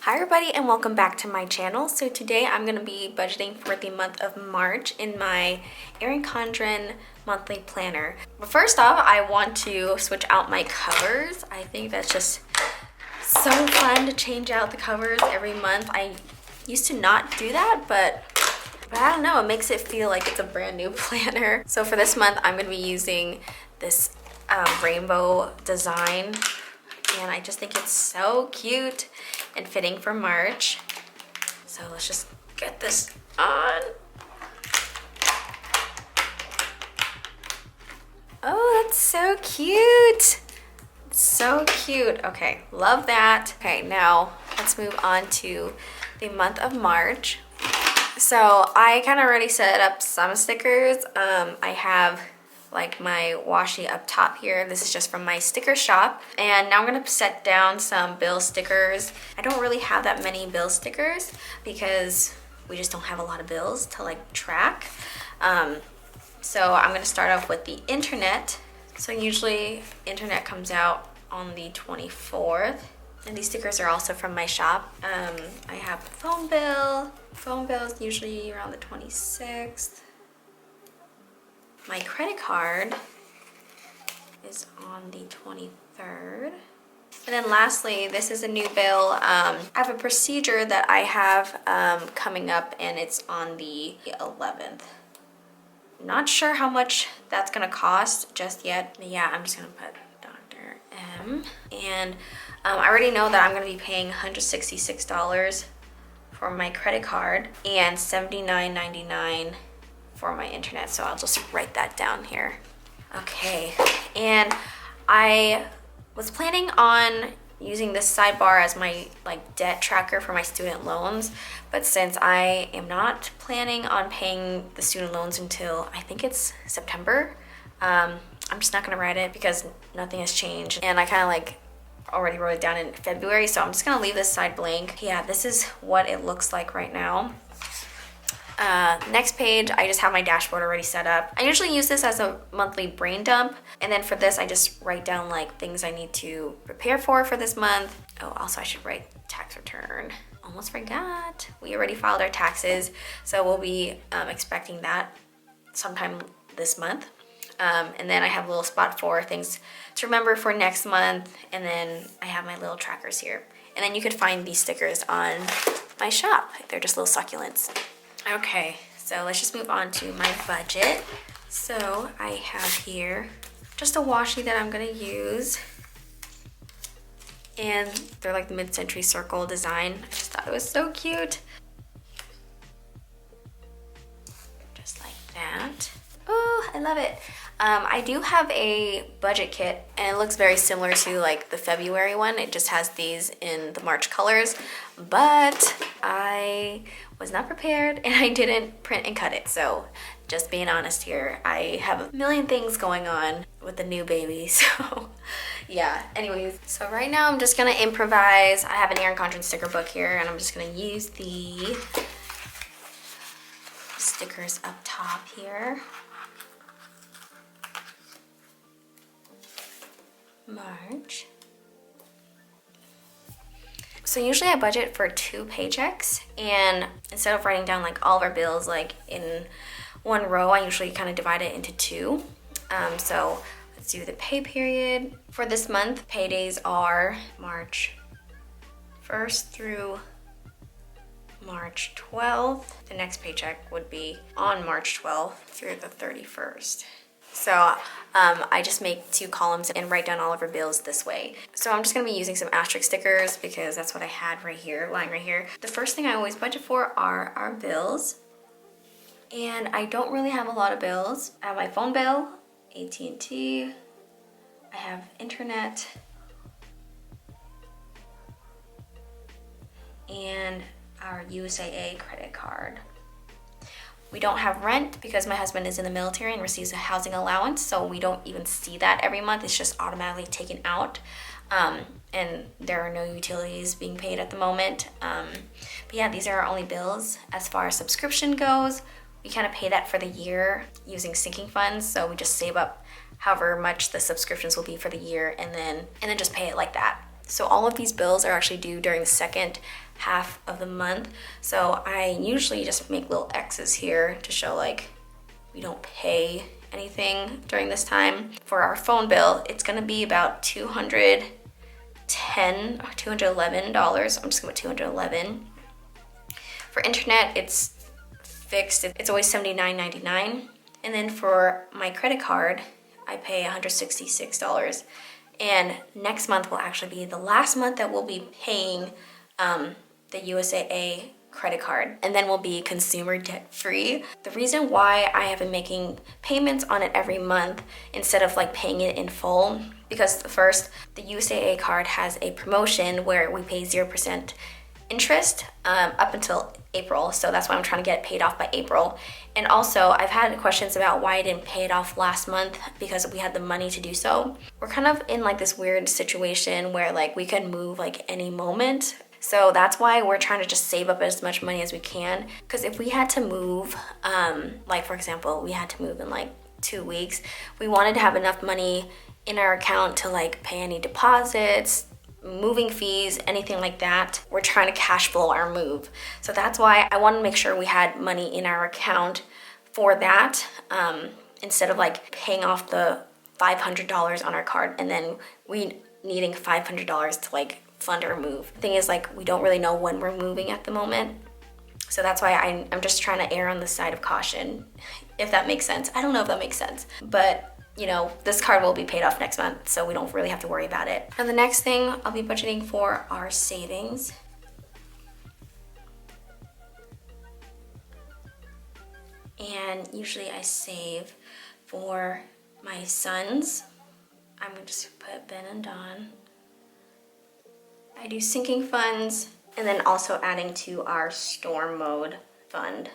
Hi everybody and welcome back to my channel. So today I'm going to be budgeting for the month of March in my Erin Condren monthly planner. But first off, I want to switch out my covers. I think that's just so fun to change out the covers every month. I used to not do that, but I don't know, it makes it feel like it's a brand new planner. So for this month, I'm going to be using this rainbow design, and I just think it's so cute and fitting for March. So let's just get this on. Oh, that's so cute. So cute. Okay, love that. Okay, now let's move on to the month of March. So I kind of already set up some stickers. I have like my washi up top here. This is just from my sticker shop. And now I'm gonna set down some bill stickers. I don't really have that many bill stickers because we just don't have a lot of bills to like track. So I'm gonna start off with the internet. So usually internet comes out on the 24th. And these stickers are also from my shop. I have phone bill. Phone bill is usually around the 26th. My credit card is on the 23rd. And then lastly, this is a new bill. I have a procedure that I have coming up, and it's on the 11th. Not sure how much that's gonna cost just yet. But yeah, I'm just gonna put Dr. M. And I already know that I'm gonna be paying $166 for my credit card and $79.99 for my internet, so I'll just write that down here. Okay, and I was planning on using this sidebar as my like debt tracker for my student loans, but since I am not planning on paying the student loans until I think it's September, I'm just not gonna write it because nothing has changed, and I kind of like already wrote it down in February, so I'm just gonna leave this side blank. Yeah, this is what it looks like right now. Next page, I just have my dashboard already set up. I usually use this as a monthly brain dump, and then for this I just write down like things I need to prepare for this month. Oh, also I should write tax return. Almost forgot. We already filed our taxes, so we'll be expecting that sometime this month. And then I have a little spot for things to remember for next month, and then I have my little trackers here. And then you could find these stickers on my shop. They're just little succulents. Okay, so let's just move on to my budget. So I have here just a washi that I'm gonna use. And they're like the mid-century circle design. I just thought it was so cute. Just like that. Oh, I love it. I do have a budget kit, and it looks very similar to like the February one. It just has these in the March colors, but I was not prepared and I didn't print and cut it. So just being honest here, I have a million things going on with the new baby. So yeah, anyways. So right now I'm just gonna improvise. I have an Erin Condren sticker book here, and I'm just gonna use the stickers up top here. March. So usually I budget for 2 paychecks, and instead of writing down like all of our bills like in one row, I usually kind of divide it into 2. So let's do the pay period. For this month, paydays are March 1st through March 12th. The next paycheck would be on March 12th through the 31st. So I just make 2 columns and write down all of our bills this way. So I'm just gonna be using some asterisk stickers because that's what I had right here, lying right here. The first thing I always budget for are our bills. And I don't really have a lot of bills. I have my phone bill, AT&T, I have internet, and our USAA credit card. We don't have rent because my husband is in the military and receives a housing allowance, so we don't even see that every month. It's just automatically taken out. And there are no utilities being paid at the moment. But yeah, these are our only bills. As far as subscription goes, we kind of pay that for the year using sinking funds, so we just save up however much the subscriptions will be for the year and then just pay it like that. So all of these bills are actually due during the second half of the month. So I usually just make little X's here to show like we don't pay anything during this time. For our phone bill, it's gonna be about $211. I'm just gonna put $211. For internet, it's fixed. It's always $79.99. And then for my credit card, I pay $166. And next month will actually be the last month that we'll be paying the USAA credit card, and then we'll be consumer debt free. The reason why I have been making payments on it every month instead of like paying it in full, because first, the USAA card has a promotion where we pay 0% interest up until April, so that's why I'm trying to get it paid off by April. And also, I've had questions about why I didn't pay it off last month because we had the money to do so. We're kind of in like this weird situation where like we could move like any moment. So that's why we're trying to just save up as much money as we can. Because if we had to move, like for example, we had to move in like 2 weeks, we wanted to have enough money in our account to like pay any deposits, moving fees, anything like that. We're trying to cash flow our move. So that's why I want to make sure we had money in our account for that, instead of like paying off the $500 on our card and then we needing $500 to like fund our move. The thing is like we don't really know when we're moving at the moment. So that's why I'm just trying to err on the side of caution, if that makes sense. I don't know if that makes sense, but you know, this card will be paid off next month, so we don't really have to worry about it. For the next thing, I'll be budgeting for our savings. And usually I save for my sons. I'm gonna just put Ben and Don. I do sinking funds, and then also adding to our storm mode fund.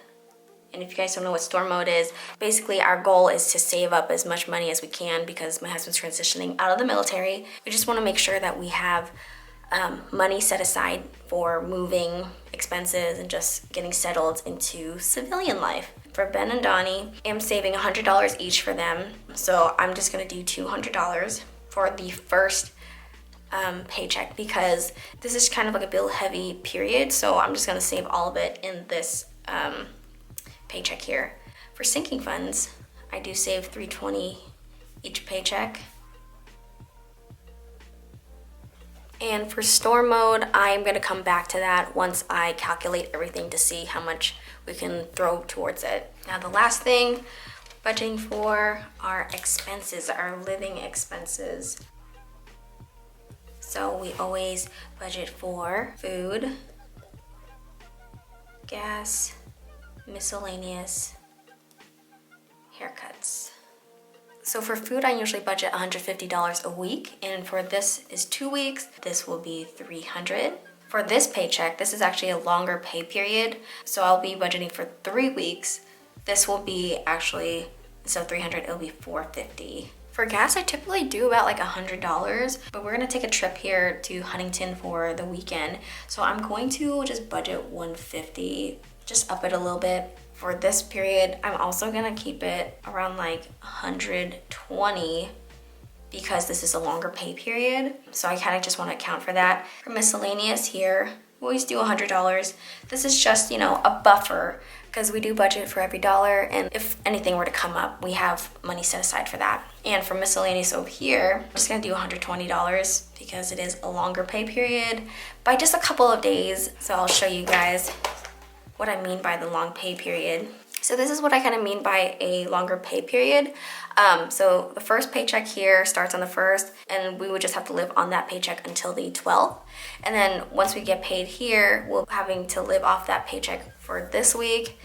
And if you guys don't know what storm mode is, basically our goal is to save up as much money as we can because my husband's transitioning out of the military. We just want to make sure that we have money set aside for moving expenses and just getting settled into civilian life. For Ben and Donnie, I'm saving $100 each for them. So I'm just going to do $200 for the first paycheck because this is kind of like a bill heavy period. So I'm just going to save all of it in this paycheck here. For sinking funds, I do save $320 each paycheck. And for storm mode, I'm gonna come back to that once I calculate everything to see how much we can throw towards it. Now the last thing, budgeting for our expenses, our living expenses. So we always budget for food, gas, miscellaneous, haircuts. So for food, I usually budget $150 a week, and for this is 2 weeks, this will be $300. For this paycheck, this is actually a longer pay period, so I'll be budgeting for 3 weeks. This will be actually, instead of $300, it'll be $450. For gas, I typically do about like $100, but we're gonna take a trip here to Huntington for the weekend, so I'm going to just budget $150. Just up it a little bit. For this period, I'm also gonna keep it around like $120 because this is a longer pay period. So I kind of just want to account for that. For miscellaneous here, we always do $100. This is just, you know, a buffer because we do budget for every dollar, and if anything were to come up, we have money set aside for that. And for miscellaneous over here, I'm just gonna do $120 because it is a longer pay period by just a couple of days. So I'll show you guys what I mean by the long pay period. So this is what I kind of mean by a longer pay period. So the first paycheck here starts on the 1st, and we would just have to live on that paycheck until the 12th. And then once we get paid here, we're having to live off that paycheck for this week,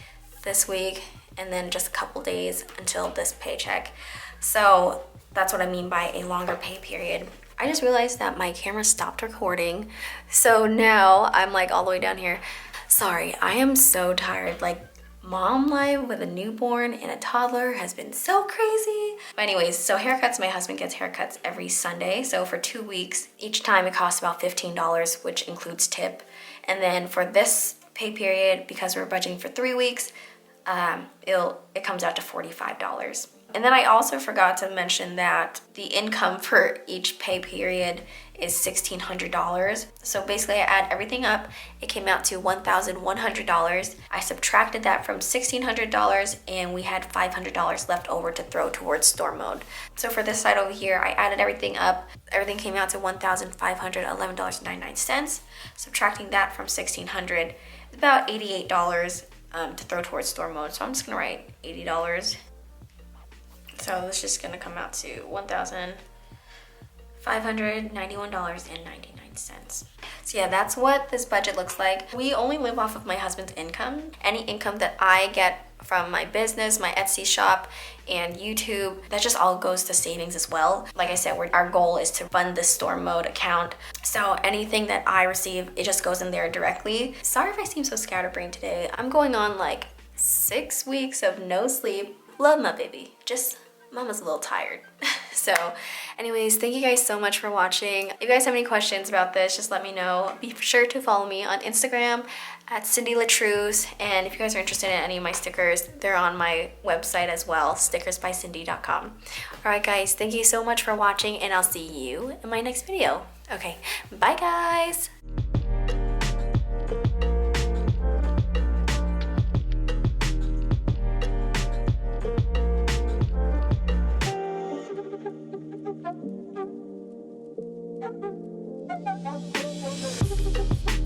and then just a couple days until this paycheck. So that's what I mean by a longer pay period. I just realized that my camera stopped recording. So now I'm like all the way down here. Sorry, I am so tired. Like, mom life with a newborn and a toddler has been so crazy. But anyways, so haircuts, my husband gets haircuts every Sunday. So for 2 weeks, each time it costs about $15, which includes tip. And then for this pay period, because we're budgeting for 3 weeks, it comes out to $45. And then I also forgot to mention that the income for each pay period is $1,600. So basically I add everything up, it came out to $1,100. I subtracted that from $1,600 and we had $500 left over to throw towards store mode. So for this side over here, I added everything up. Everything came out to $1,511.99. Subtracting that from $1,600, about $88 to throw towards store mode. So I'm just gonna write $80. So it's just gonna come out to $1,591.99. So yeah, that's what this budget looks like. We only live off of my husband's income. Any income that I get from my business, my Etsy shop, and YouTube, that just all goes to savings as well. Like I said, our goal is to fund this store mode account. So anything that I receive, it just goes in there directly. Sorry if I seem so scatterbrained today. I'm going on like 6 weeks of no sleep. Love my baby. Just Mama's a little tired. So anyways, thank you guys so much for watching. If you guys have any questions about this, just let me know. Be sure to follow me on Instagram at Cindy Latruse. And if you guys are interested in any of my stickers, they're on my website as well, stickersbycindy.com. All right, guys, thank you so much for watching, and I'll see you in my next video. Okay, bye, guys.